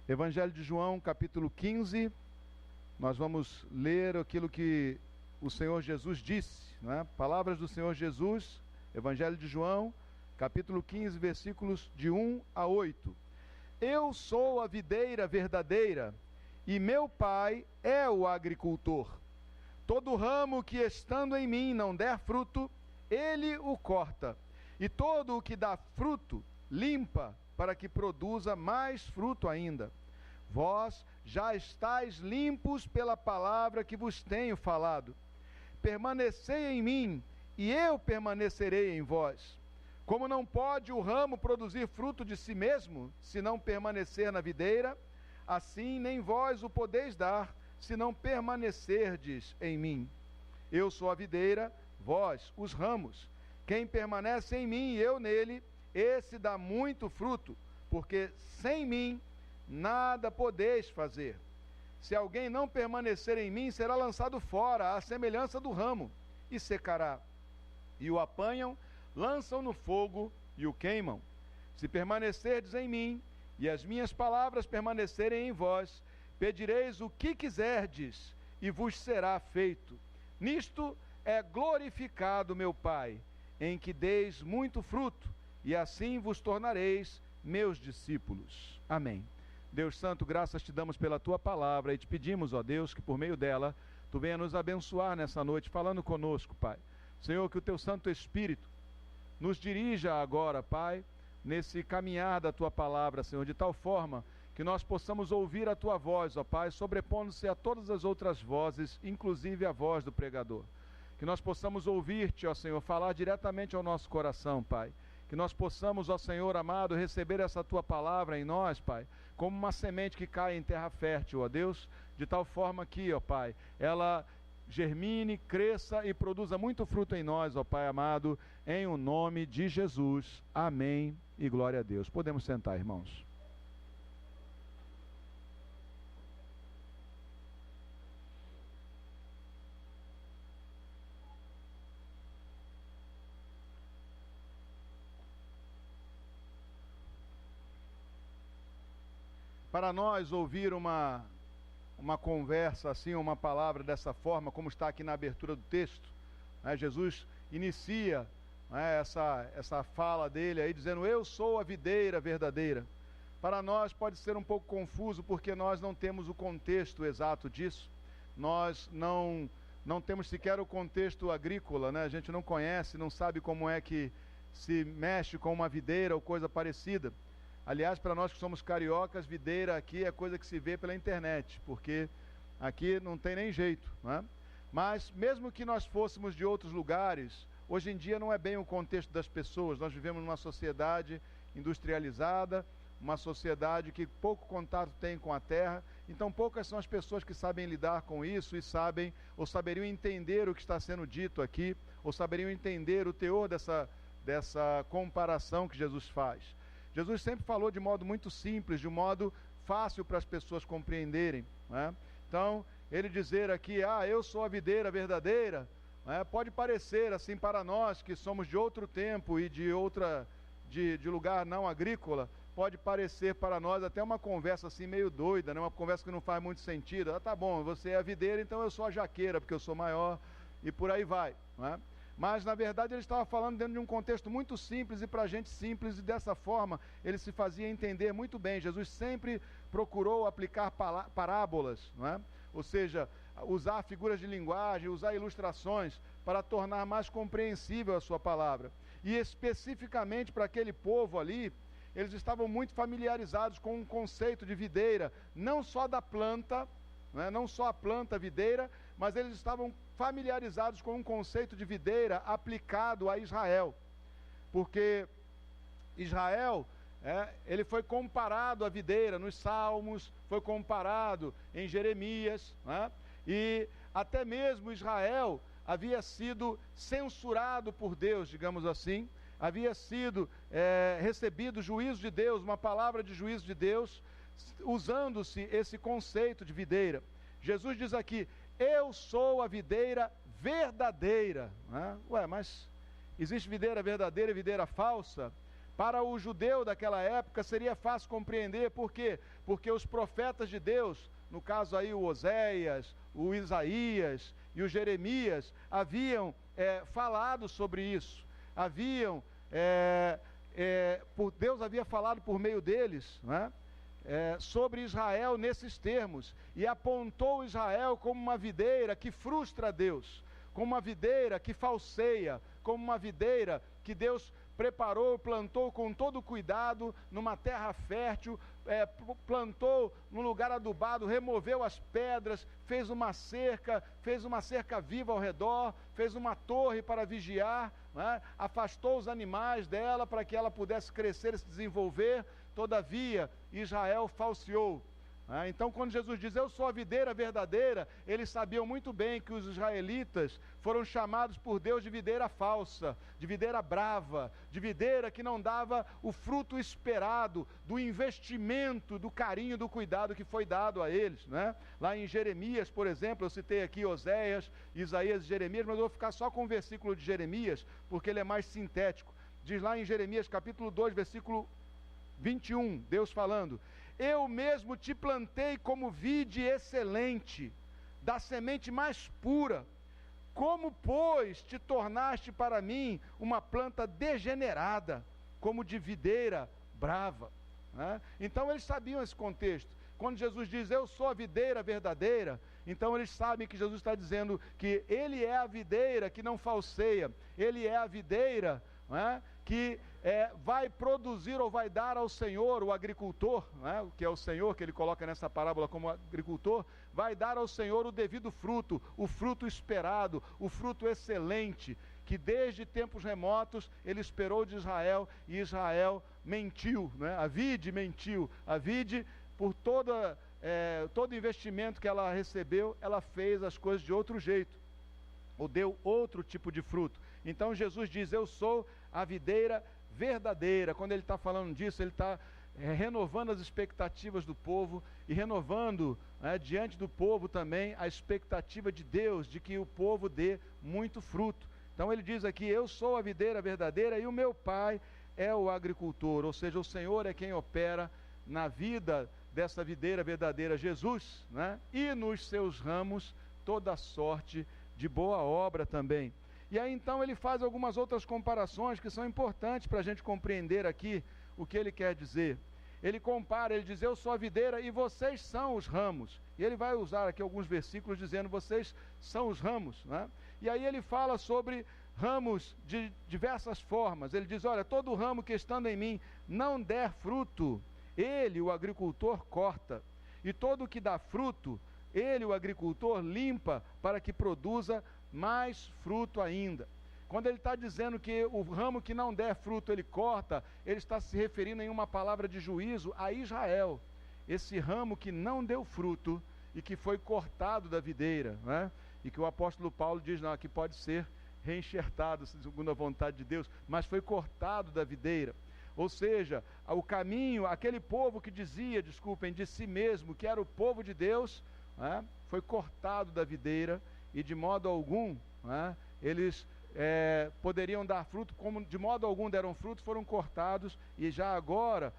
Evangelho de João, capítulo 15, nós vamos ler aquilo que o Senhor Jesus disse, né? Palavras do Senhor Jesus, Evangelho de João, capítulo 15, versículos de 1 a 8. Eu sou a videira verdadeira, e meu Pai é o agricultor. Todo ramo que estando em mim não der fruto, ele o corta, e todo o que dá fruto, limpa, para que produza mais fruto ainda. Vós já estáis limpos pela palavra que vos tenho falado. Permanecei em mim, e eu permanecerei em vós. Como não pode o ramo produzir fruto de si mesmo, se não permanecer na videira, assim nem vós o podeis dar, se não permanecerdes em mim. Eu sou a videira, vós os ramos. Quem permanece em mim e eu nele, esse dá muito fruto, porque sem mim nada podeis fazer. Se alguém não permanecer em mim, será lançado fora, à semelhança do ramo, e secará. E o apanham, lançam no fogo e o queimam. Se permanecerdes em mim, e as minhas palavras permanecerem em vós, pedireis o que quiserdes, e vos será feito. Nisto é glorificado meu Pai, em que deis muito fruto, e assim vos tornareis meus discípulos. Amém. Deus Santo, graças te damos pela tua palavra e te pedimos, ó Deus, que por meio dela tu venha nos abençoar nessa noite, falando conosco, Pai. Senhor, que o teu Santo Espírito nos dirija agora, Pai, nesse caminhar da tua palavra, Senhor, de tal forma que nós possamos ouvir a tua voz, ó Pai, sobrepondo-se a todas as outras vozes, inclusive a voz do pregador. Que nós possamos ouvir-te, ó Senhor, falar diretamente ao nosso coração, Pai. Que nós possamos, ó Senhor amado, receber essa tua palavra em nós, Pai, como uma semente que cai em terra fértil, ó Deus, de tal forma que, ó Pai, ela germine, cresça e produza muito fruto em nós, ó Pai amado, em o nome de Jesus. Amém e glória a Deus. Podemos sentar, irmãos. Para nós ouvir uma conversa assim, uma palavra dessa forma, como está aqui na abertura do texto, né, Jesus inicia, né, essa fala dele aí, dizendo, eu sou a videira verdadeira. Para nós pode ser um pouco confuso, porque nós não temos o contexto exato disso, nós não temos sequer o contexto agrícola, né? A gente não conhece, não sabe como é que se mexe com uma videira ou coisa parecida. Aliás, para nós que somos cariocas, videira aqui é coisa que se vê pela internet, porque aqui não tem nem jeito, né? Mas mesmo que nós fôssemos de outros lugares, hoje em dia não é bem o contexto das pessoas. Nós vivemos numa sociedade industrializada, uma sociedade que pouco contato tem com a terra, então poucas são as pessoas que sabem lidar com isso e sabem, ou saberiam entender o que está sendo dito aqui, ou saberiam entender o teor dessa comparação que Jesus faz. Jesus sempre falou de modo muito simples, de um modo fácil para as pessoas compreenderem, né? Então, ele dizer aqui, eu sou a videira verdadeira, né? Pode parecer assim para nós que somos de outro tempo e de lugar não agrícola, pode parecer para nós até uma conversa assim meio doida, né? Uma conversa que não faz muito sentido. Tá bom, você é a videira, então eu sou a jaqueira, porque eu sou maior, e por aí vai, né? Mas, na verdade, ele estava falando dentro de um contexto muito simples e para gente simples, e dessa forma ele se fazia entender muito bem. Jesus sempre procurou aplicar parábolas, não é? Ou seja, usar figuras de linguagem, usar ilustrações para tornar mais compreensível a sua palavra. E especificamente para aquele povo ali, eles estavam muito familiarizados com um conceito de videira, não só da planta, não só a planta videira, mas eles estavam familiarizados com um conceito de videira aplicado a Israel, porque Israel, ele foi comparado à videira nos Salmos, foi comparado em Jeremias, né? E até mesmo Israel havia sido censurado por Deus, digamos assim, havia sido recebido juízo de Deus, uma palavra de juízo de Deus, usando-se esse conceito de videira. Jesus diz aqui, eu sou a videira verdadeira, né? Mas existe videira verdadeira e videira falsa? Para o judeu daquela época seria fácil compreender, por quê? porque os profetas de Deus, no caso aí o Oséias, o Isaías e o Jeremias, haviam falado sobre isso, Deus havia falado por meio deles, né? Sobre Israel nesses termos, e apontou Israel como uma videira que frustra Deus, como uma videira que falseia, como uma videira que Deus preparou, plantou com todo cuidado, numa terra fértil, plantou num lugar adubado, removeu as pedras, fez uma cerca viva ao redor, fez uma torre para vigiar, né? Afastou os animais dela para que ela pudesse crescer e se desenvolver. Todavia, Israel falseou. Então, quando Jesus diz, eu sou a videira verdadeira, eles sabiam muito bem que os israelitas foram chamados por Deus de videira falsa, de videira brava, de videira que não dava o fruto esperado do investimento, do carinho, do cuidado que foi dado a eles, né? Lá em Jeremias, por exemplo, eu citei aqui Oséias, Isaías e Jeremias, mas eu vou ficar só com o versículo de Jeremias, porque ele é mais sintético. Diz lá em Jeremias capítulo 2, versículo 21, Deus falando, eu mesmo te plantei como vide excelente, da semente mais pura, como, pois, te tornaste para mim uma planta degenerada, como de videira brava, né? Então eles sabiam esse contexto. Quando Jesus diz, eu sou a videira verdadeira, então eles sabem que Jesus está dizendo que ele é a videira que não falseia, ele é a videira, né, que vai produzir ou vai dar ao Senhor, o agricultor, né, que é o Senhor que ele coloca nessa parábola como agricultor, vai dar ao Senhor o devido fruto, o fruto esperado, o fruto excelente, que desde tempos remotos ele esperou de Israel, e Israel mentiu, né? A vide mentiu, a vide por todo investimento que ela recebeu, ela fez as coisas de outro jeito, ou deu outro tipo de fruto. Então Jesus diz, eu sou a videira verdadeira. Quando ele está falando disso, ele está renovando as expectativas do povo e renovando, diante do povo também, a expectativa de Deus, de que o povo dê muito fruto. Então ele diz aqui, eu sou a videira verdadeira e o meu pai é o agricultor, ou seja, o Senhor é quem opera na vida dessa videira verdadeira, Jesus, né? E nos seus ramos toda sorte de boa obra também. E aí então ele faz algumas outras comparações que são importantes para a gente compreender aqui o que ele quer dizer. Ele compara, ele diz, eu sou a videira e vocês são os ramos. E ele vai usar aqui alguns versículos dizendo, vocês são os ramos, né? E aí ele fala sobre ramos de diversas formas. Ele diz, olha, todo ramo que estando em mim não der fruto, ele, o agricultor, corta. E todo o que dá fruto, ele, o agricultor, limpa para que produza mais fruto ainda. Quando ele está dizendo que o ramo que não der fruto ele corta, ele está se referindo em uma palavra de juízo a Israel. Esse ramo que não deu fruto e que foi cortado da videira, né? E que o apóstolo Paulo diz, não, aqui pode ser reenxertado segundo a vontade de Deus, mas foi cortado da videira. Ou seja, o caminho, aquele povo que dizia, de si mesmo, que era o povo de Deus, né, foi cortado da videira, e de modo algum, né, eles poderiam dar fruto, como de modo algum deram fruto, foram cortados, e já agora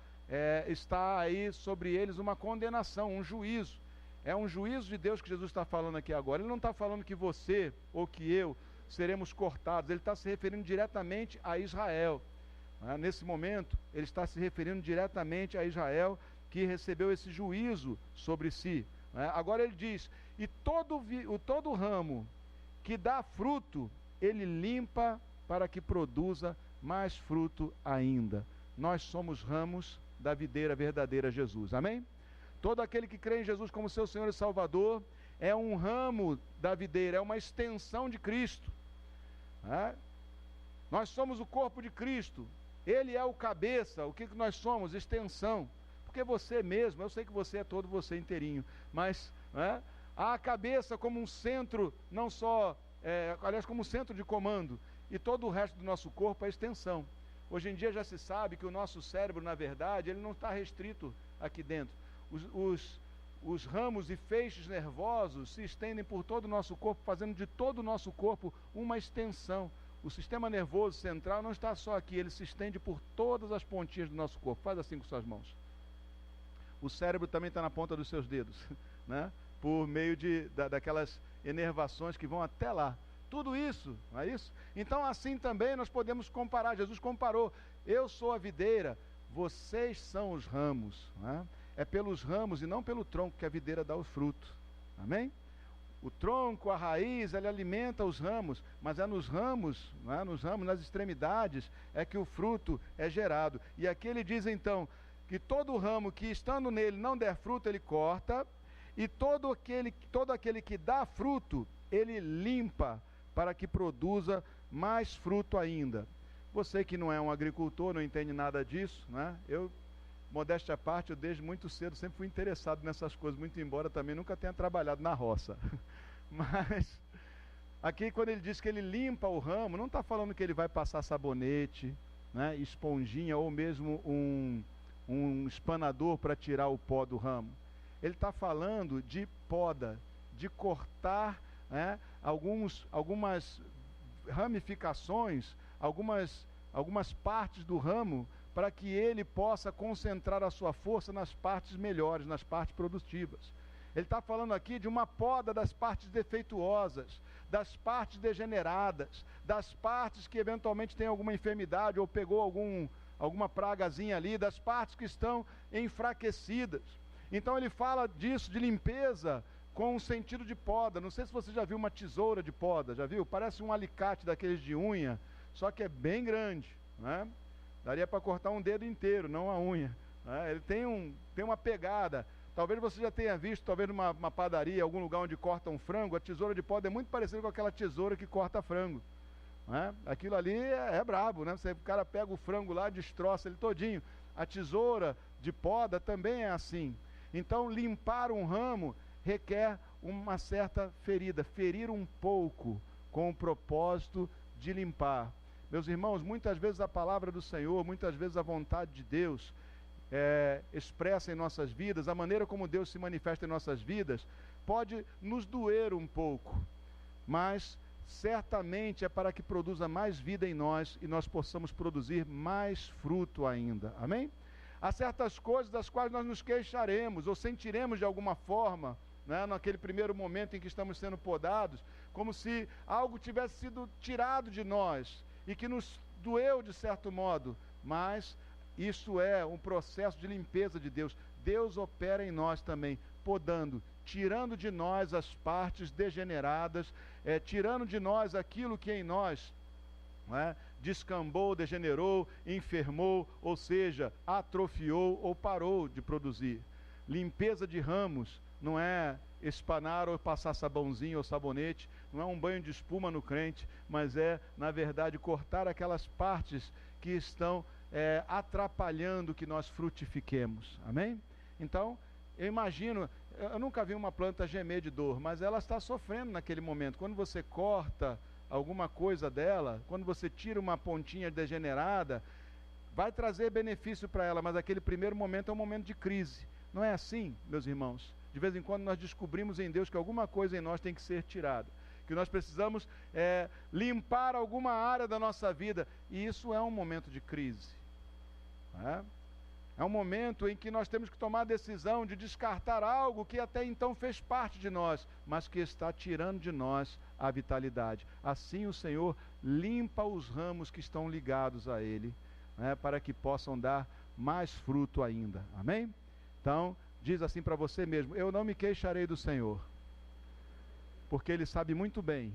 está aí sobre eles uma condenação, um juízo. É um juízo de Deus que Jesus está falando aqui agora. Ele não está falando que você ou que eu seremos cortados, ele está se referindo diretamente a Israel. Nesse momento, ele está se referindo diretamente a Israel, que recebeu esse juízo sobre si. Agora ele diz, e todo ramo que dá fruto, ele limpa para que produza mais fruto ainda. Nós somos ramos da videira verdadeira Jesus, amém? Todo aquele que crê em Jesus como seu Senhor e Salvador, é um ramo da videira, é uma extensão de Cristo. Nós somos o corpo de Cristo, ele é o cabeça. O que nós somos? Extensão. Porque você mesmo, eu sei que você é todo você inteirinho, mas há a cabeça como um centro, não só, aliás, como um centro de comando, e todo o resto do nosso corpo é extensão. Hoje em dia já se sabe que o nosso cérebro, na verdade, ele não está restrito aqui dentro. Os ramos e feixes nervosos se estendem por todo o nosso corpo, fazendo de todo o nosso corpo uma extensão. O sistema nervoso central não está só aqui, ele se estende por todas as pontinhas do nosso corpo. Faz assim com suas mãos. o cérebro também está na ponta dos seus dedos, né? Por meio daquelas inervações que vão até lá. Tudo isso, não é isso? Então assim também nós podemos comparar. Jesus comparou: eu sou a videira, vocês são os ramos, né? É pelos ramos e não pelo tronco que a videira dá o fruto. Amém? O tronco, a raiz, ele alimenta os ramos, mas é nos ramos, né? Nos ramos, nas extremidades, é que o fruto é gerado. E aqui ele diz então que todo ramo que estando nele não der fruto, ele corta, e todo aquele que dá fruto, ele limpa, para que produza mais fruto ainda. Você que não é um agricultor, não entende nada disso, né? Eu, modéstia à parte, eu desde muito cedo sempre fui interessado nessas coisas, muito embora também nunca tenha trabalhado na roça. Mas, aqui quando ele diz que ele limpa o ramo, não está falando que ele vai passar sabonete, né, esponjinha, ou mesmo um espanador para tirar o pó do ramo. Ele está falando de poda, de cortar, né, algumas ramificações, algumas partes do ramo, para que ele possa concentrar a sua força nas partes melhores, nas partes produtivas. Ele está falando aqui de uma poda das partes defeituosas, das partes degeneradas, das partes que eventualmente têm alguma enfermidade ou pegou alguma pragazinha ali, das partes que estão enfraquecidas. Então ele fala disso, de limpeza, com um sentido de poda. Não sei se você já viu uma tesoura de poda, já viu? Parece um alicate daqueles de unha, só que é bem grande, né? Daria para cortar um dedo inteiro, não a unha, né? Ele tem uma pegada. Talvez você já tenha visto, talvez numa padaria, algum lugar onde corta um frango, a tesoura de poda é muito parecida com aquela tesoura que corta frango, né? Aquilo ali é brabo, né? O cara pega o frango lá, destroça ele todinho. A tesoura de poda também é assim. Então, limpar um ramo requer uma certa ferida, ferir um pouco, com o propósito de limpar. Meus irmãos, muitas vezes a palavra do Senhor, muitas vezes a vontade de Deus expressa em nossas vidas, a maneira como Deus se manifesta em nossas vidas, pode nos doer um pouco, mas certamente é para que produza mais vida em nós e nós possamos produzir mais fruto ainda. Amém? Há certas coisas das quais nós nos queixaremos ou sentiremos de alguma forma, né, naquele primeiro momento em que estamos sendo podados, como se algo tivesse sido tirado de nós e que nos doeu de certo modo, mas isso é um processo de limpeza de Deus. Deus opera em nós também, podando, tirando de nós as partes degeneradas, tirando de nós aquilo que em nós descambou, degenerou, enfermou, ou seja, atrofiou ou parou de produzir. Limpeza de ramos não é espanar ou passar sabãozinho ou sabonete, não é um banho de espuma no crente, mas é, na verdade, cortar aquelas partes que estão atrapalhando que nós frutifiquemos. Amém? Então, eu imagino, eu nunca vi uma planta gemer de dor, mas ela está sofrendo naquele momento. Quando você corta alguma coisa dela, quando você tira uma pontinha degenerada, vai trazer benefício para ela, mas aquele primeiro momento é um momento de crise. Não é assim, meus irmãos? De vez em quando nós descobrimos em Deus que alguma coisa em nós tem que ser tirada, que nós precisamos limpar alguma área da nossa vida, e isso é um momento de crise. É um momento em que nós temos que tomar a decisão de descartar algo que até então fez parte de nós, mas que está tirando de nós a vitalidade. Assim o Senhor limpa os ramos que estão ligados a Ele, para que possam dar mais fruto ainda. Amém? Então, diz assim para você mesmo: eu não me queixarei do Senhor, porque Ele sabe muito bem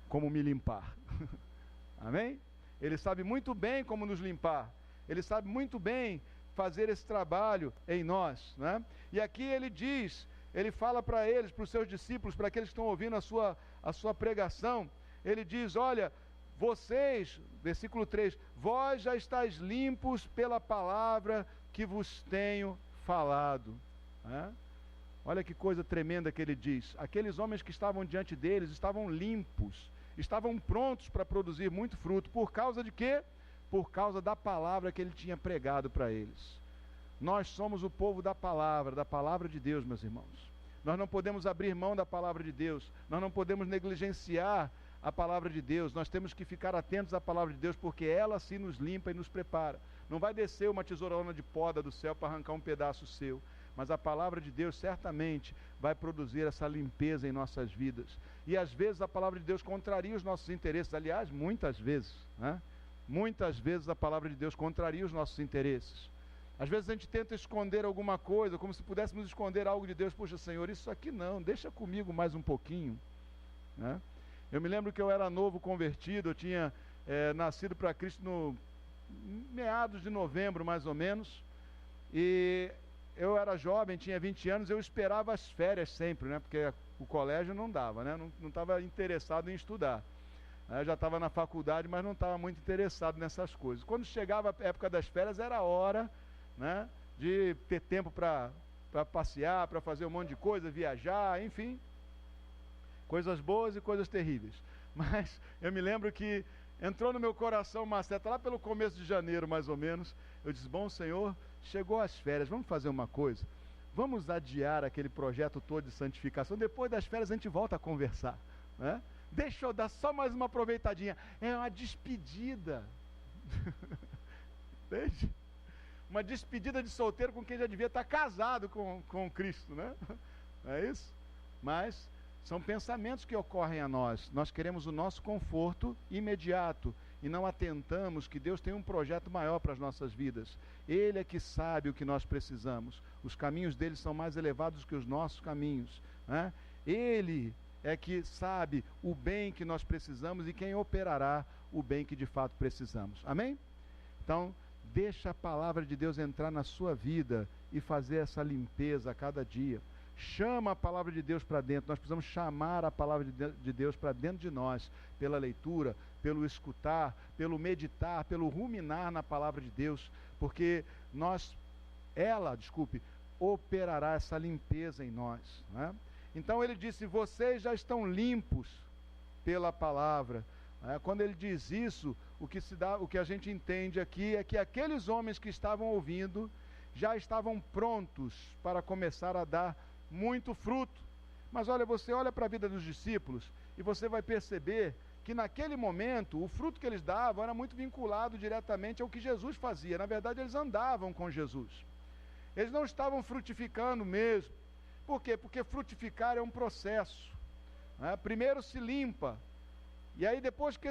como me limpar. Amém? Ele sabe muito bem como nos limpar. Ele sabe muito bem fazer esse trabalho em nós, né? E aqui ele diz, ele fala para eles, para os seus discípulos, para aqueles que estão ouvindo a sua pregação, ele diz: olha, vocês, versículo 3, vós já estáis limpos pela palavra que vos tenho falado. Olha que coisa tremenda que ele diz. Aqueles homens que estavam diante deles estavam limpos, estavam prontos para produzir muito fruto. Por causa de quê? Por causa da palavra que ele tinha pregado para eles. Nós somos o povo da palavra de Deus, meus irmãos. Nós não podemos abrir mão da palavra de Deus, nós não podemos negligenciar a palavra de Deus, nós temos que ficar atentos à palavra de Deus, porque ela sim nos limpa e nos prepara. Não vai descer uma tesourona de poda do céu para arrancar um pedaço seu. mas a palavra de Deus certamente vai produzir essa limpeza em nossas vidas. E às vezes a palavra de Deus contraria os nossos interesses, aliás, muitas vezes, né? Muitas vezes a palavra de Deus contraria os nossos interesses. Às vezes a gente tenta esconder alguma coisa, como se pudéssemos esconder algo de Deus. Poxa, Senhor, isso aqui não, deixa comigo mais um pouquinho, né? Eu me lembro que eu era novo convertido, eu tinha nascido para Cristo no meados de novembro, mais ou menos, e eu era jovem, tinha 20 anos, eu esperava as férias sempre, né? Porque o colégio não dava, né? Não estava interessado em estudar. Eu já estava na faculdade, mas não estava muito interessado nessas coisas. Quando chegava a época das férias, era a hora, né, de ter tempo para passear, para fazer um monte de coisa, viajar, enfim. Coisas boas e coisas terríveis. Mas eu me lembro que entrou no meu coração uma seta, lá pelo começo de janeiro, mais ou menos. Eu disse, bom, Senhor, chegou as férias, vamos fazer uma coisa. Vamos adiar aquele projeto todo de santificação. Depois das férias a gente volta a conversar, né? Deixa eu dar só mais uma aproveitadinha. É uma despedida. Entende? Uma despedida de solteiro com quem já devia estar casado com Cristo, né? É isso? Mas são pensamentos que ocorrem a nós. Nós queremos o nosso conforto imediato e não atentamos que Deus tem um projeto maior para as nossas vidas. Ele é que sabe o que nós precisamos. Os caminhos dele são mais elevados que os nossos caminhos, né? Ele é que sabe o bem que nós precisamos e quem operará o bem que de fato precisamos. Amém? Então, deixa a palavra de Deus entrar na sua vida e fazer essa limpeza a cada dia. Chama a palavra de Deus para dentro. Nós precisamos chamar a palavra de Deus para dentro de nós, pela leitura, pelo escutar, pelo meditar, pelo ruminar na palavra de Deus, porque ela operará essa limpeza em nós, né? Então ele disse, vocês já estão limpos pela palavra. Quando ele diz isso, o que a gente entende aqui é que aqueles homens que estavam ouvindo já estavam prontos para começar a dar muito fruto. Mas olha, você olha para a vida dos discípulos e você vai perceber que naquele momento o fruto que eles davam era muito vinculado diretamente ao que Jesus fazia. Na verdade, eles andavam com Jesus. Eles não estavam frutificando mesmo. Por quê? Porque frutificar é um processo, né? Primeiro se limpa, e aí depois que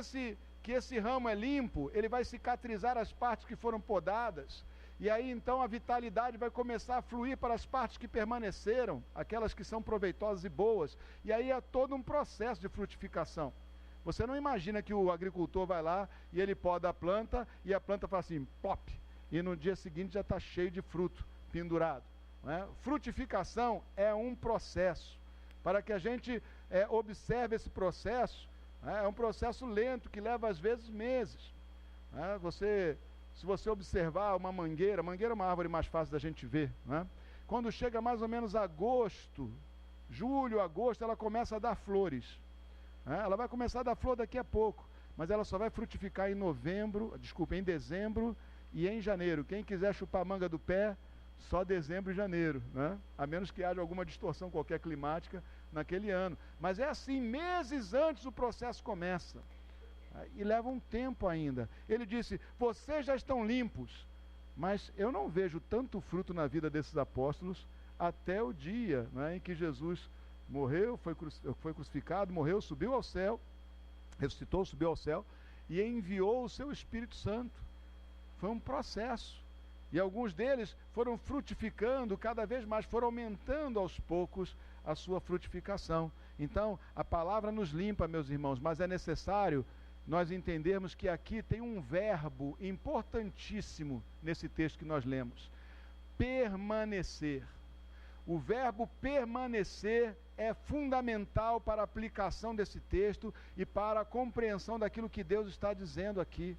esse ramo é limpo, ele vai cicatrizar as partes que foram podadas, e aí então a vitalidade vai começar a fluir para as partes que permaneceram, aquelas que são proveitosas e boas, e aí é todo um processo de frutificação. Você não imagina que o agricultor vai lá e ele poda a planta, e a planta faz assim, plop, e no dia seguinte já está cheio de fruto pendurado. Frutificação é um processo. Para que a gente observe esse processo, é um processo lento que leva às vezes meses. Se você observar uma mangueira é uma árvore mais fácil da gente ver, né? Quando chega mais ou menos agosto, julho, agosto, ela começa a dar flores, né? Ela vai começar a dar flor daqui a pouco, mas ela só vai frutificar em dezembro e em janeiro. Quem quiser chupar a manga do pé, só dezembro e janeiro, né? A menos que haja alguma distorção qualquer climática naquele ano. Mas é assim, meses antes o processo começa. E leva um tempo ainda. Ele disse, vocês já estão limpos. Mas eu não vejo tanto fruto na vida desses apóstolos até o dia, né, em que Jesus morreu, foi crucificado, morreu, subiu ao céu, ressuscitou, subiu ao céu e enviou o seu Espírito Santo. Foi um processo. E alguns deles foram frutificando cada vez mais, foram aumentando aos poucos a sua frutificação. Então, a palavra nos limpa, meus irmãos, mas é necessário nós entendermos que aqui tem um verbo importantíssimo nesse texto que nós lemos: permanecer. O verbo permanecer é fundamental para a aplicação desse texto e para a compreensão daquilo que Deus está dizendo aqui.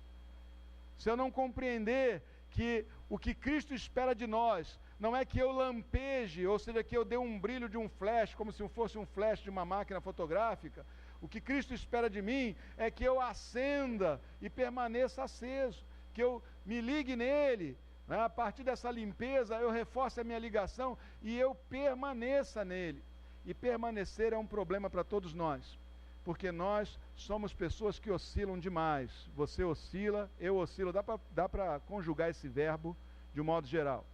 Se eu não compreender que o que Cristo espera de nós não é que eu lampeje, ou seja, que eu dê um brilho de um flash, como se fosse um flash de uma máquina fotográfica. O que Cristo espera de mim é que eu acenda e permaneça aceso, que eu me ligue nele, né? A partir dessa limpeza eu reforce a minha ligação e eu permaneça nele. E permanecer é um problema para todos nós, porque nós somos pessoas que oscilam demais. Você oscila, eu oscilo, dá para conjugar esse verbo de um modo geral.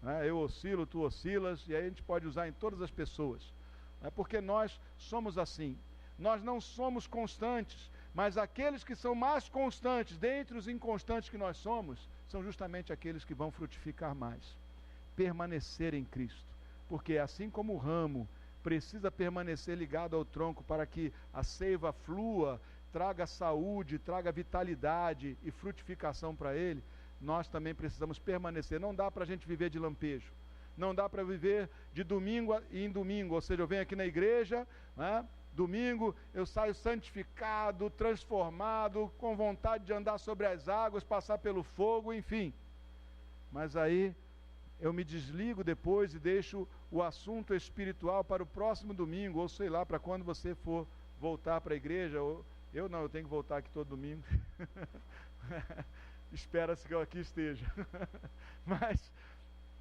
né? Eu oscilo, tu oscilas, e aí a gente pode usar em todas as pessoas. Porque nós somos assim. Nós não somos constantes, mas aqueles que são mais constantes, dentre os inconstantes que nós somos, são justamente aqueles que vão frutificar mais. Permanecer em Cristo. Porque assim como o ramo precisa permanecer ligado ao tronco para que a seiva flua, traga saúde, traga vitalidade e frutificação para ele, nós também precisamos permanecer. Não dá para a gente viver de lampejo. Não dá para viver de domingo em domingo. Ou seja, eu venho aqui na igreja, né? Domingo eu saio santificado, transformado, com vontade de andar sobre as águas, passar pelo fogo, enfim. Mas aí eu me desligo depois e deixo o assunto espiritual para o próximo domingo, ou sei lá, para quando você for voltar para a igreja. Ou eu não, eu tenho que voltar aqui todo domingo. Espera-se que eu aqui esteja. Mas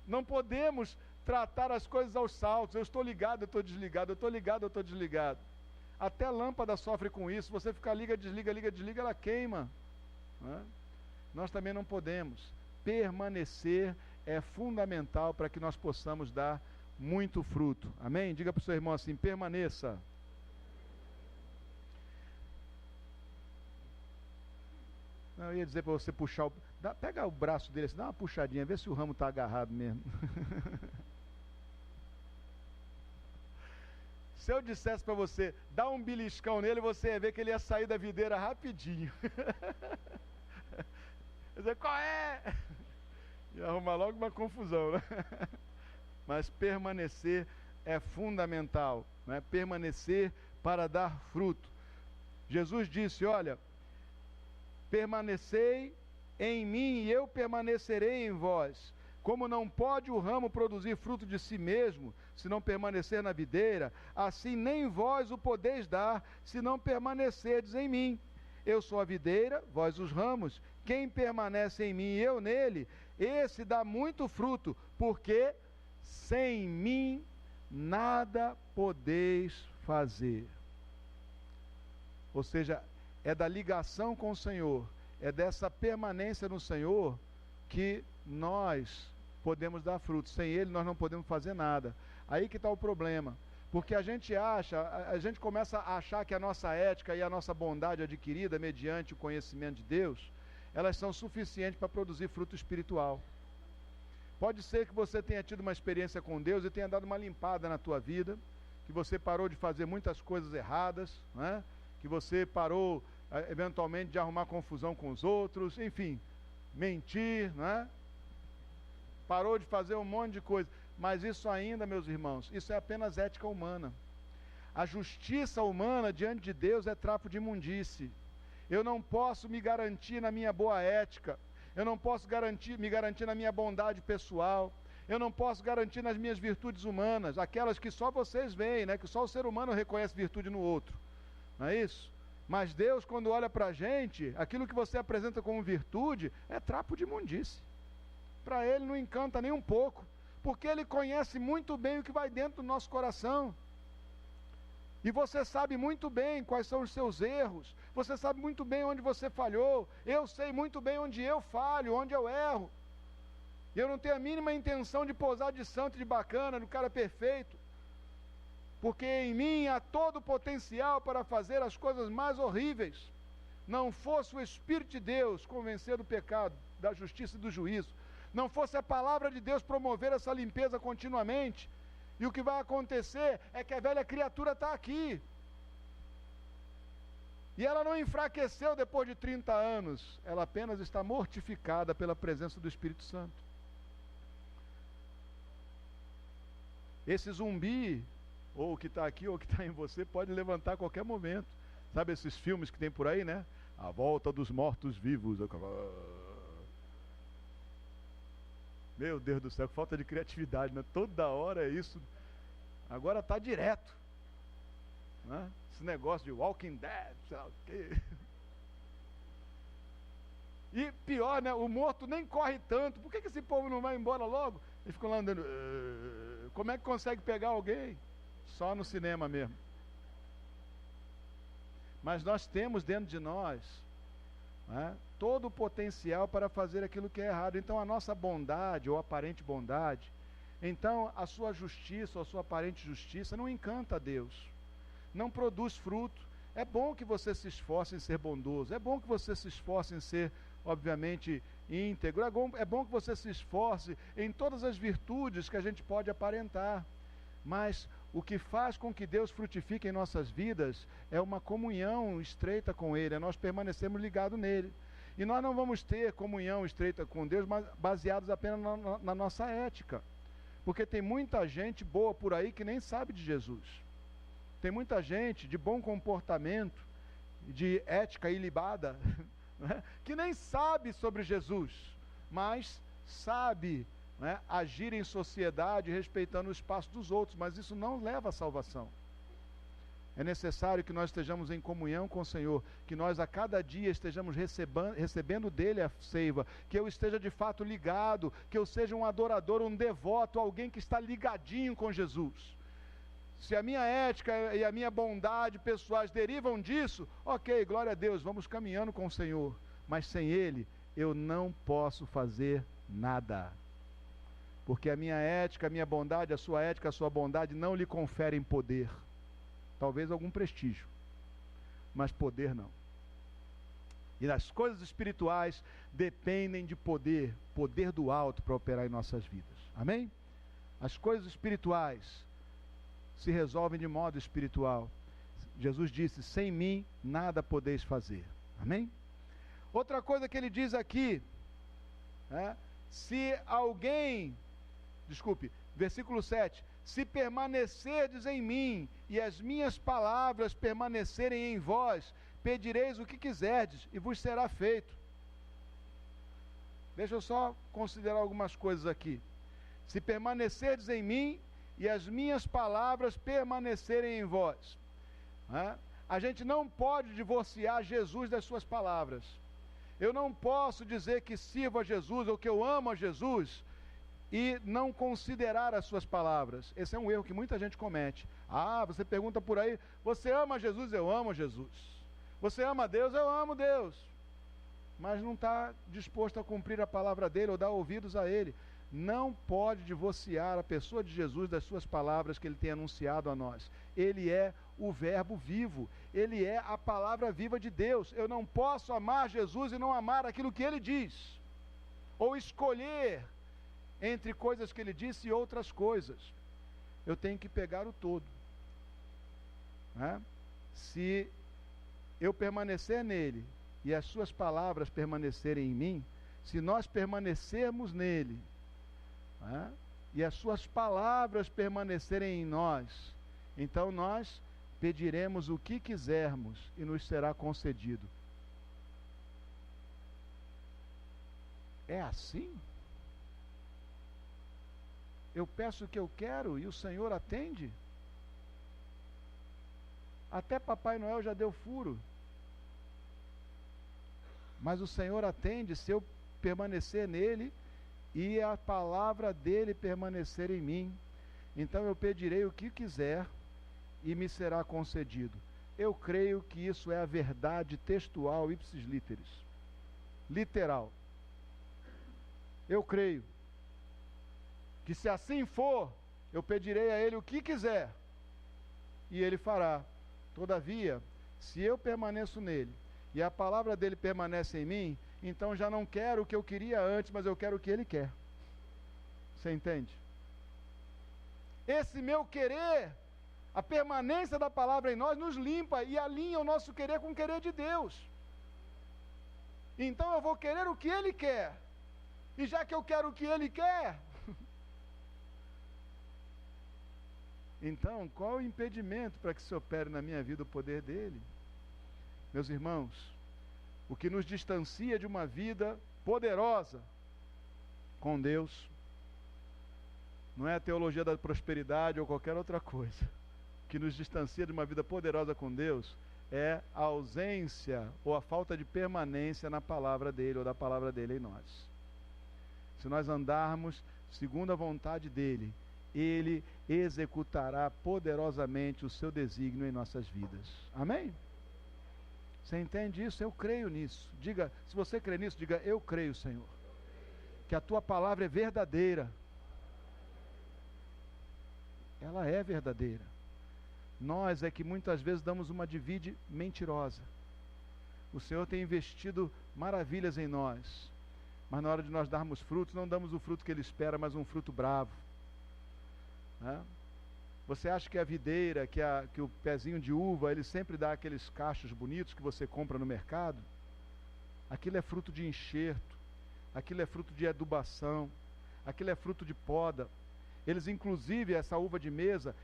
não podemos tratar as coisas aos saltos. Eu estou ligado, eu estou desligado, eu estou ligado, eu estou desligado. Até a lâmpada sofre com isso. Você fica liga, desliga, ela queima. Né? Nós também não podemos. Permanecer é fundamental para que nós possamos dar muito fruto. Amém? Diga para o seu irmão assim: permaneça. Não, eu ia dizer para você puxar o... Pega o braço dele assim, dá uma puxadinha, vê se o ramo está agarrado mesmo. Se eu dissesse para você, dá um beliscão nele, você ia ver que ele ia sair da videira rapidinho. Ia dizer, qual é? Ia arrumar logo uma confusão, né? Mas permanecer é fundamental, né? Permanecer para dar fruto. Jesus disse, olha, permanecei em mim e eu permanecerei em vós. Como não pode o ramo produzir fruto de si mesmo, se não permanecer na videira, assim nem vós o podeis dar, se não permanecerdes em mim. Eu sou a videira, vós os ramos. Quem permanece em mim e eu nele, esse dá muito fruto, porque sem mim nada podeis fazer. Ou seja, é da ligação com o Senhor, é dessa permanência no Senhor que nós podemos dar frutos. Sem Ele nós não podemos fazer nada. Aí que está o problema. Porque a gente começa a achar que a nossa ética e a nossa bondade adquirida mediante o conhecimento de Deus, elas são suficientes para produzir fruto espiritual. Pode ser que você tenha tido uma experiência com Deus e tenha dado uma limpada na tua vida, que você parou de fazer muitas coisas erradas, né? Que você parou eventualmente de arrumar confusão com os outros, enfim, mentir, né? Parou de fazer um monte de coisa. Mas isso ainda, meus irmãos, isso é apenas ética humana. A justiça humana diante de Deus é trapo de imundície. Eu não posso me garantir na minha boa ética, eu não posso me garantir na minha bondade pessoal, eu não posso garantir nas minhas virtudes humanas, aquelas que só vocês veem, né? Que só o ser humano reconhece virtude no outro. Não é isso? Mas Deus, quando olha para a gente, aquilo que você apresenta como virtude é trapo de imundície. Para Ele não encanta nem um pouco, porque Ele conhece muito bem o que vai dentro do nosso coração. E você sabe muito bem quais são os seus erros, você sabe muito bem onde você falhou, eu sei muito bem onde eu falho, onde eu erro. E eu não tenho a mínima intenção de posar de santo e de bacana, do cara perfeito, porque em mim há todo o potencial para fazer as coisas mais horríveis. Não fosse o Espírito de Deus convencer do pecado, da justiça e do juízo, não fosse a palavra de Deus promover essa limpeza continuamente, e o que vai acontecer é que a velha criatura está aqui, e ela não enfraqueceu depois de 30 anos, ela apenas está mortificada pela presença do Espírito Santo. Esse zumbi, ou que está aqui, ou que está em você, pode levantar a qualquer momento. Sabe esses filmes que tem por aí, né? A volta dos mortos-vivos. Meu Deus do céu, que falta de criatividade, né? Toda hora é isso. Agora está direto, né? Esse negócio de Walking Dead, sei lá o quê. E pior, né? O morto nem corre tanto. Por que esse povo não vai embora logo? Eles ficam lá andando. Como é que consegue pegar alguém? Só no cinema mesmo. Mas nós temos dentro de nós, né, todo o potencial para fazer aquilo que é errado. Então a nossa bondade, ou aparente bondade, então a sua justiça, ou a sua aparente justiça, não encanta a Deus, não produz fruto. É bom que você se esforce em ser bondoso, é bom que você se esforce em ser, obviamente, íntegro, é bom que você se esforce em todas as virtudes que a gente pode aparentar, mas o que faz com que Deus frutifique em nossas vidas é uma comunhão estreita com Ele, é nós permanecermos ligados nele. E nós não vamos ter comunhão estreita com Deus baseados apenas na nossa ética, porque tem muita gente boa por aí que nem sabe de Jesus. Tem muita gente de bom comportamento, de ética ilibada, né, que nem sabe sobre Jesus, mas sabe, né, agir em sociedade respeitando o espaço dos outros, mas isso não leva à salvação. É necessário que nós estejamos em comunhão com o Senhor, que nós a cada dia estejamos recebendo dele a seiva, que eu esteja de fato ligado, que eu seja um adorador, um devoto, alguém que está ligadinho com Jesus. Se a minha ética e a minha bondade pessoais derivam disso, ok, glória a Deus, vamos caminhando com o Senhor, mas sem Ele eu não posso fazer nada, porque a minha ética, a minha bondade, a sua ética, a sua bondade não lhe conferem poder, talvez algum prestígio, mas poder não. E as coisas espirituais dependem de poder do alto para operar em nossas vidas, amém? As coisas espirituais se resolvem de modo espiritual. Jesus disse, sem mim nada podeis fazer, amém? Outra coisa que ele diz aqui, se alguém, versículo 7, se permanecerdes em mim, e as minhas palavras permanecerem em vós, pedireis o que quiserdes, e vos será feito. Deixa eu só considerar algumas coisas aqui. Se permanecerdes em mim, e as minhas palavras permanecerem em vós. A gente não pode divorciar Jesus das suas palavras. Eu não posso dizer que sirvo a Jesus ou que eu amo a Jesus e não considerar as suas palavras. Esse é um erro que muita gente comete. Você pergunta por aí, você ama Jesus? Eu amo Jesus. Você ama Deus? Eu amo Deus. Mas não está disposto a cumprir a palavra dele ou dar ouvidos a ele. Não pode divorciar a pessoa de Jesus das suas palavras que ele tem anunciado a nós. Ele é o verbo vivo, ele é a palavra viva de Deus. Eu não posso amar Jesus e não amar aquilo que ele diz, ou escolher entre coisas que ele disse e outras coisas. Eu tenho que pegar o todo, Se eu permanecer nele e as suas palavras permanecerem em mim, se nós permanecermos nele, e as suas palavras permanecerem em nós, então nós pediremos o que quisermos e nos será concedido. É assim? Eu peço o que eu quero e o Senhor atende? Até Papai Noel já deu furo, mas o Senhor atende se eu permanecer nele e a palavra dele permanecer em mim. Então eu pedirei o que quiser e me será concedido. Eu creio que isso é a verdade textual ipsis literis, literal. Eu creio que se assim for, eu pedirei a ele o que quiser e ele fará. Todavia, se eu permaneço nele e a palavra dele permanece em mim, então já não quero o que eu queria antes, mas eu quero o que ele quer. Você entende? Esse meu querer, a permanência da palavra em nós, nos limpa e alinha o nosso querer com o querer de Deus. Então eu vou querer o que ele quer, e já que eu quero o que ele quer, então qual o impedimento para que se opere na minha vida o poder dele? Meus irmãos, o que nos distancia de uma vida poderosa com Deus não é a teologia da prosperidade ou qualquer outra coisa. O que nos distancia de uma vida poderosa com Deus é a ausência ou a falta de permanência na palavra dele ou da palavra dele em nós. Se nós andarmos segundo a vontade dele, ele executará poderosamente o seu desígnio em nossas vidas. Amém? Você entende isso? Eu creio nisso. Diga, se você crê nisso, diga, eu creio, Senhor, que a tua palavra é verdadeira. Ela é verdadeira. Nós é que muitas vezes damos uma divide mentirosa. O Senhor tem investido maravilhas em nós, mas na hora de nós darmos frutos, não damos o fruto que Ele espera, mas um fruto bravo, né? Você acha que a videira, que o pezinho de uva, ele sempre dá aqueles cachos bonitos que você compra no mercado? Aquilo é fruto de enxerto, aquilo é fruto de adubação, aquilo é fruto de poda. Eles, inclusive, essa uva de mesa,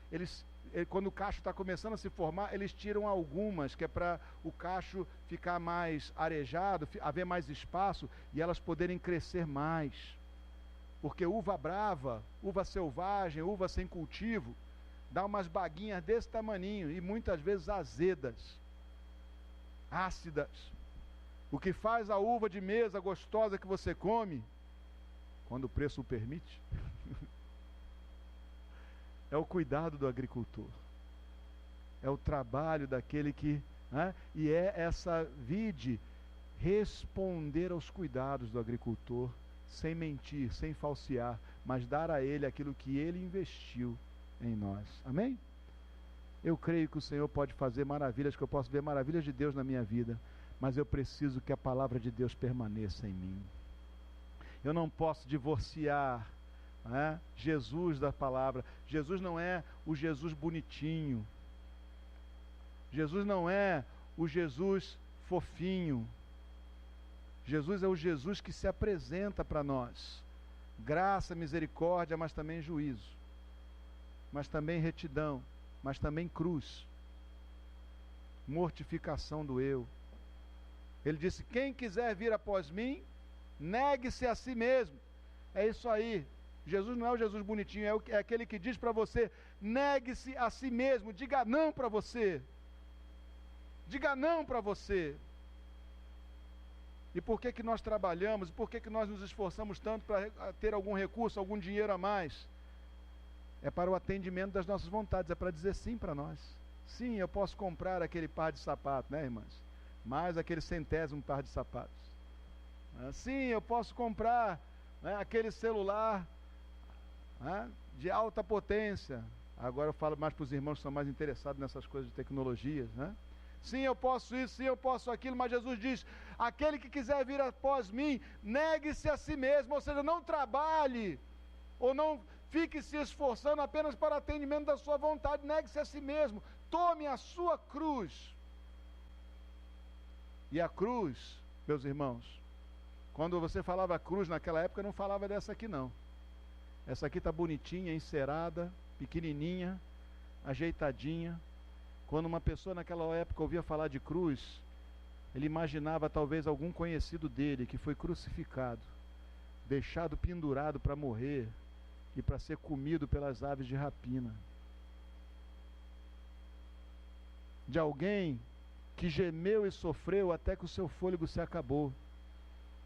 quando o cacho está começando a se formar, eles tiram algumas, que é para o cacho ficar mais arejado, haver mais espaço e elas poderem crescer mais. Porque uva brava, uva selvagem, uva sem cultivo, dá umas baguinhas desse tamaninho e muitas vezes azedas, ácidas. O que faz a uva de mesa gostosa que você come, quando o preço o permite, é o cuidado do agricultor, é o trabalho daquele que, né? E é essa vide responder aos cuidados do agricultor, sem mentir, sem falsear, mas dar a ele aquilo que ele investiu em nós. Amém? Eu creio que o Senhor pode fazer maravilhas, que eu posso ver maravilhas de Deus na minha vida, mas eu preciso que a palavra de Deus permaneça em mim. Eu não posso divorciar, né, Jesus da palavra. Jesus não é o Jesus bonitinho, Jesus não é o Jesus fofinho. Jesus é o Jesus que se apresenta para nós, graça, misericórdia, mas também juízo, mas também retidão, mas também cruz, mortificação do eu. Ele disse, quem quiser vir após mim, negue-se a si mesmo. É isso aí. Jesus não é o Jesus bonitinho, é aquele que diz para você, negue-se a si mesmo, diga não para você, diga não para você. E por que nós trabalhamos, e por que nós nos esforçamos tanto para ter algum recurso, algum dinheiro a mais? É para o atendimento das nossas vontades, é para dizer sim para nós. Sim, eu posso comprar aquele par de sapatos, né, irmãs? Mais aquele 100º par de sapatos. Sim, eu posso comprar, né, aquele celular, né, de alta potência. Agora eu falo mais para os irmãos que são mais interessados nessas coisas de tecnologias, né? Sim, eu posso isso, sim, eu posso aquilo, mas Jesus diz, aquele que quiser vir após mim, negue-se a si mesmo, ou seja, não trabalhe, ou não fique se esforçando apenas para o atendimento da sua vontade, negue-se a si mesmo, tome a sua cruz. E a cruz, meus irmãos, quando você falava cruz naquela época, não falava dessa aqui não. Essa aqui está bonitinha, encerada, pequenininha, ajeitadinha. Quando uma pessoa naquela época ouvia falar de cruz, ele imaginava talvez algum conhecido dele que foi crucificado, deixado pendurado para morrer e para ser comido pelas aves de rapina. De alguém que gemeu e sofreu até que o seu fôlego se acabou.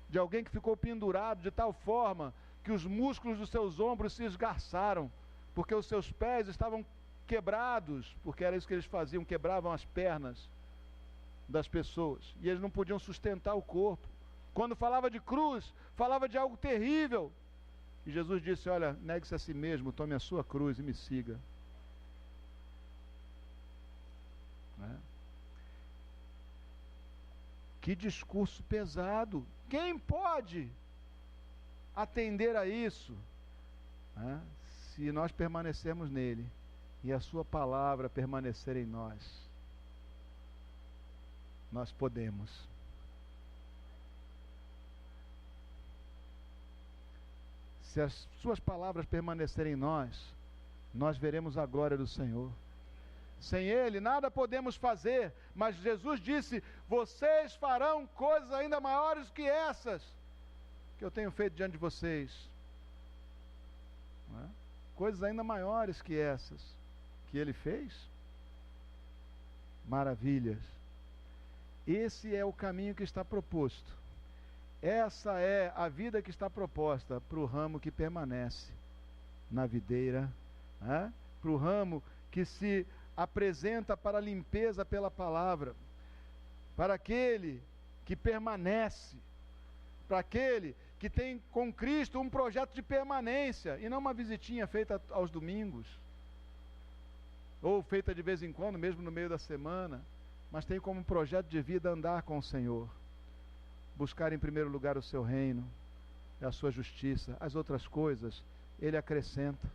De alguém que ficou pendurado de tal forma que os músculos dos seus ombros se esgarçaram, porque os seus pés estavam quebrados, porque era isso que eles faziam, quebravam as pernas das pessoas, e eles não podiam sustentar o corpo. Quando falava de cruz, falava de algo terrível, e Jesus disse, olha, negue-se a si mesmo, tome a sua cruz e me siga. Que discurso pesado, quem pode atender a isso? Se nós permanecermos nele, e a sua palavra permanecer em nós, nós podemos. Se as suas palavras permanecerem em nós, nós veremos a glória do Senhor. Sem ele nada podemos fazer, mas Jesus disse, vocês farão coisas ainda maiores que essas que eu tenho feito diante de vocês. Coisas ainda maiores que essas que ele fez. Maravilhas. Esse é o caminho que está proposto. Essa é a vida que está proposta para o ramo que permanece na videira, para o ramo que se apresenta para a limpeza pela palavra, para aquele que permanece, para aquele que tem com Cristo um projeto de permanência, e não uma visitinha feita aos domingos, ou feita de vez em quando, mesmo no meio da semana, mas tem como projeto de vida andar com o Senhor, buscar em primeiro lugar o seu reino, e a sua justiça, as outras coisas Ele acrescenta.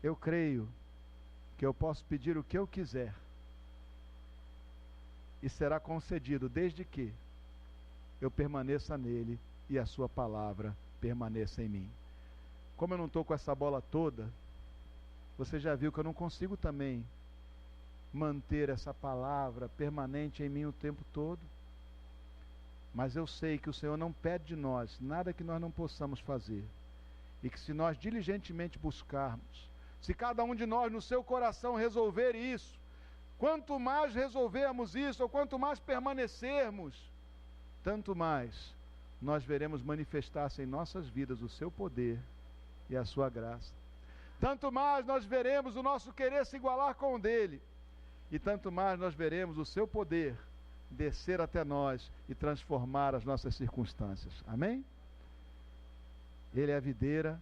Eu creio que eu posso pedir o que eu quiser, e será concedido, desde que eu permaneça nele e a sua palavra permaneça em mim. Como eu não estou com essa bola toda, você já viu que eu não consigo também manter essa palavra permanente em mim o tempo todo. Mas eu sei que o Senhor não pede de nós nada que nós não possamos fazer, e que se nós diligentemente buscarmos, se cada um de nós no seu coração resolver isso, quanto mais resolvermos isso, ou quanto mais permanecermos, tanto mais nós veremos manifestar-se em nossas vidas o seu poder e a sua graça. Tanto mais nós veremos o nosso querer se igualar com o dele, e tanto mais nós veremos o seu poder descer até nós e transformar as nossas circunstâncias. Amém? Ele é a videira,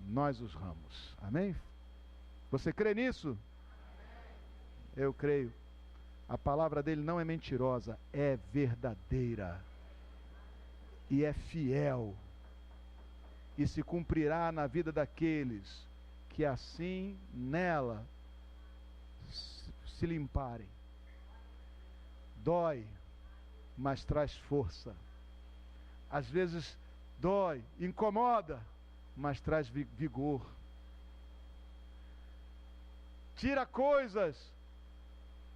nós os ramos. Amém? Você crê nisso? Eu creio. A palavra dele não é mentirosa, é verdadeira e é fiel, e se cumprirá na vida daqueles que assim nela se limparem. Dói, mas traz força. Às vezes dói, incomoda, mas traz vigor. Tira coisas,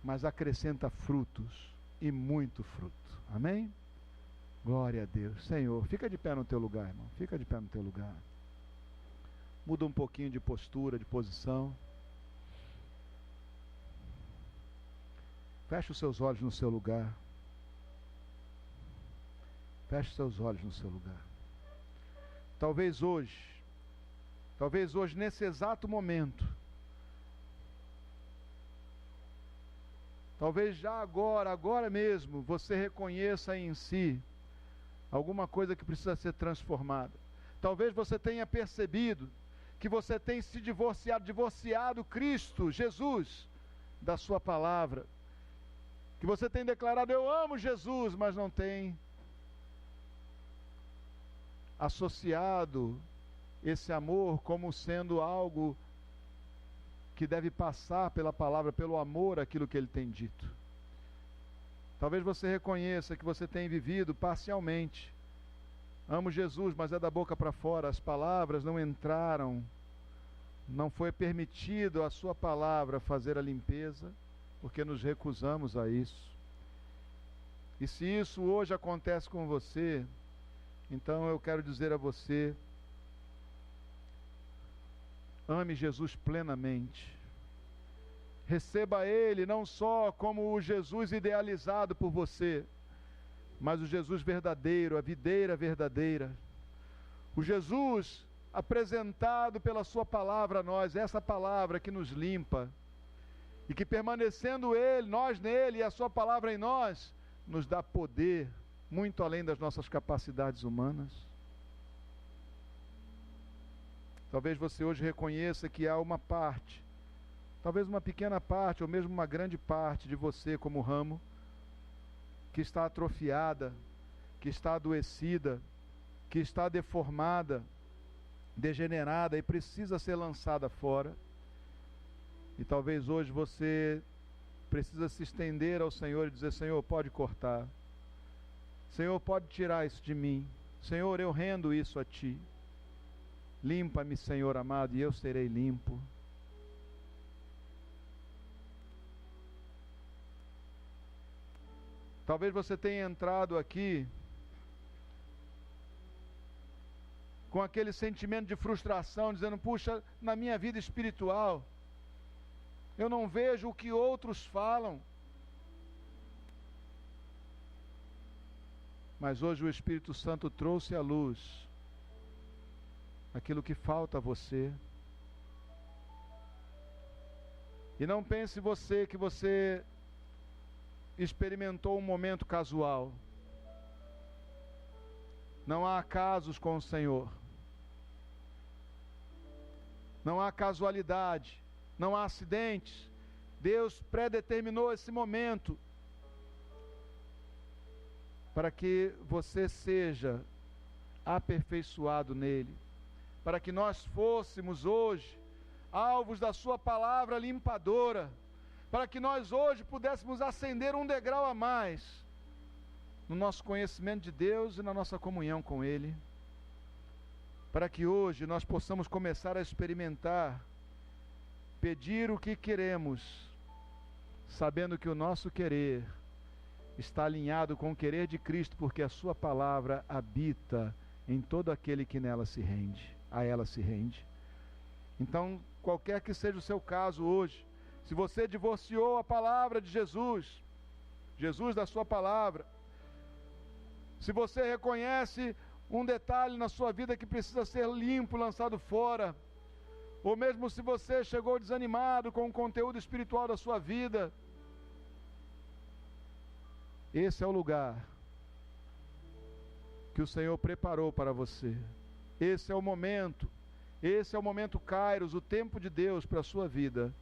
mas acrescenta frutos, e muito fruto. Amém? Glória a Deus. Senhor, fica de pé no teu lugar, irmão. Fica de pé no teu lugar. Muda um pouquinho de postura, de posição. Feche os seus olhos no seu lugar. Feche os seus olhos no seu lugar. Talvez hoje, nesse exato momento, talvez já agora mesmo, você reconheça em si alguma coisa que precisa ser transformada. Talvez você tenha percebido que você tem se divorciado Cristo, Jesus, da sua palavra. Que você tem declarado, eu amo Jesus, mas não tem associado esse amor como sendo algo que deve passar pela palavra, pelo amor àquilo que ele tem dito. Talvez você reconheça que você tem vivido parcialmente. Amo Jesus, mas é da boca para fora, as palavras não entraram, não foi permitido a sua palavra fazer a limpeza, porque nos recusamos a isso. E se isso hoje acontece com você, então eu quero dizer a você, ame Jesus plenamente. Receba Ele não só como o Jesus idealizado por você, mas o Jesus verdadeiro, a videira verdadeira. O Jesus apresentado pela sua palavra a nós, essa palavra que nos limpa, e que permanecendo Ele, nós nele e a sua palavra em nós, nos dá poder muito além das nossas capacidades humanas. Talvez você hoje reconheça que há uma parte, talvez uma pequena parte, ou mesmo uma grande parte de você como ramo, que está atrofiada, que está adoecida, que está deformada, degenerada e precisa ser lançada fora. E talvez hoje você precisa se estender ao Senhor e dizer, Senhor, pode cortar. Senhor, pode tirar isso de mim. Senhor, eu rendo isso a Ti. Limpa-me, Senhor amado, e eu serei limpo. Talvez você tenha entrado aqui com aquele sentimento de frustração, dizendo, puxa, na minha vida espiritual, eu não vejo o que outros falam. Mas hoje o Espírito Santo trouxe à luz aquilo que falta a você. E não pense você que você experimentou um momento casual. Não há acasos com o Senhor. Não há casualidade. Não há acidentes. Deus predeterminou esse momento para que você seja aperfeiçoado nele, para que nós fôssemos hoje alvos da sua palavra limpadora, para que nós hoje pudéssemos ascender um degrau a mais no nosso conhecimento de Deus e na nossa comunhão com Ele, para que hoje nós possamos começar a experimentar, pedir o que queremos, sabendo que o nosso querer está alinhado com o querer de Cristo, porque a sua palavra habita em todo aquele que nela se rende, a ela se rende. Então, qualquer que seja o seu caso hoje, se você divorciou a palavra de Jesus, Jesus da sua palavra, se você reconhece um detalhe na sua vida que precisa ser limpo, lançado fora, ou mesmo se você chegou desanimado com o conteúdo espiritual da sua vida, esse é o lugar que o Senhor preparou para você. Esse é o momento Kairos, o tempo de Deus para a sua vida,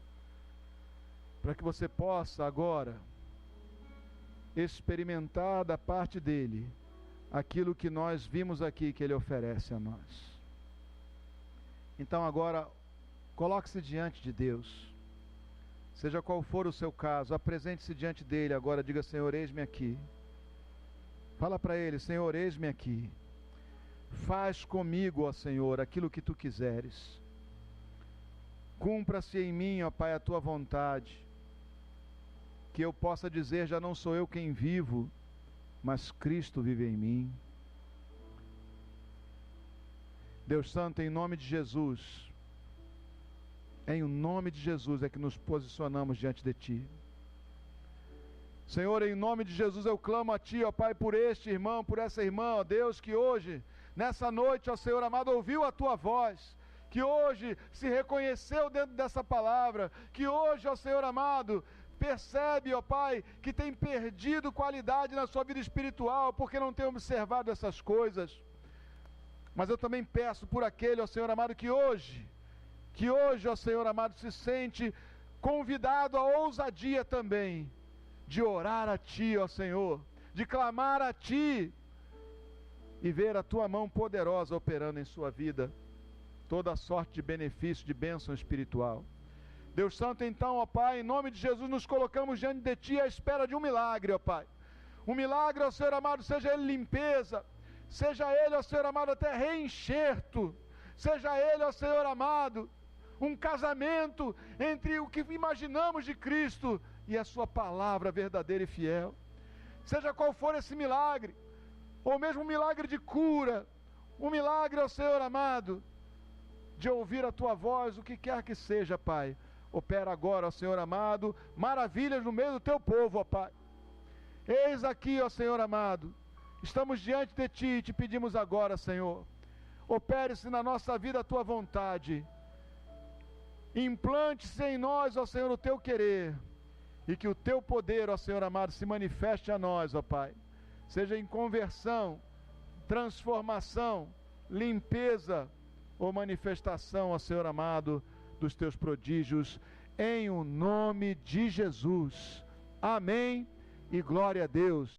para que você possa agora experimentar da parte dele aquilo que nós vimos aqui que ele oferece a nós. Então agora, coloque-se diante de Deus. Seja qual for o seu caso, apresente-se diante dele agora, diga: Senhor, eis-me aqui. Fala para ele: Senhor, eis-me aqui. Faz comigo, ó Senhor, aquilo que tu quiseres. Cumpra-se em mim, ó Pai, a tua vontade. Que eu possa dizer: já não sou eu quem vivo, mas Cristo vive em mim. Deus Santo, em nome de Jesus, em o nome de Jesus é que nos posicionamos diante de Ti. Senhor, em nome de Jesus eu clamo a Ti, ó Pai, por este irmão, por essa irmã, ó Deus, que hoje, nessa noite, ó Senhor amado, ouviu a Tua voz, que hoje se reconheceu dentro dessa palavra, que hoje, ó Senhor amado, percebe, ó Pai, que tem perdido qualidade na sua vida espiritual, porque não tem observado essas coisas. Mas eu também peço por aquele, ó Senhor amado, que hoje, ó Senhor amado, se sente convidado à ousadia também, de orar a Ti, ó Senhor, de clamar a Ti, e ver a Tua mão poderosa operando em sua vida, toda sorte de benefício, de bênção espiritual. Deus Santo, então, ó Pai, em nome de Jesus, nos colocamos diante de Ti à espera de um milagre, ó Pai. Um milagre, ó Senhor amado, seja ele limpeza, seja ele, ó Senhor amado, até reenxerto, seja ele, ó Senhor amado, um casamento entre o que imaginamos de Cristo e a sua palavra verdadeira e fiel. Seja qual for esse milagre, ou mesmo um milagre de cura, um milagre, ó Senhor amado, de ouvir a Tua voz, o que quer que seja, Pai. Opera agora, ó Senhor amado, maravilhas no meio do Teu povo, ó Pai. Eis aqui, ó Senhor amado, estamos diante de Ti e Te pedimos agora, Senhor, opere-se na nossa vida a Tua vontade, implante-se em nós, ó Senhor, o Teu querer, e que o Teu poder, ó Senhor amado, se manifeste a nós, ó Pai, seja em conversão, transformação, limpeza ou manifestação, ó Senhor amado, dos Teus prodígios, em o nome de Jesus. Amém e glória a Deus.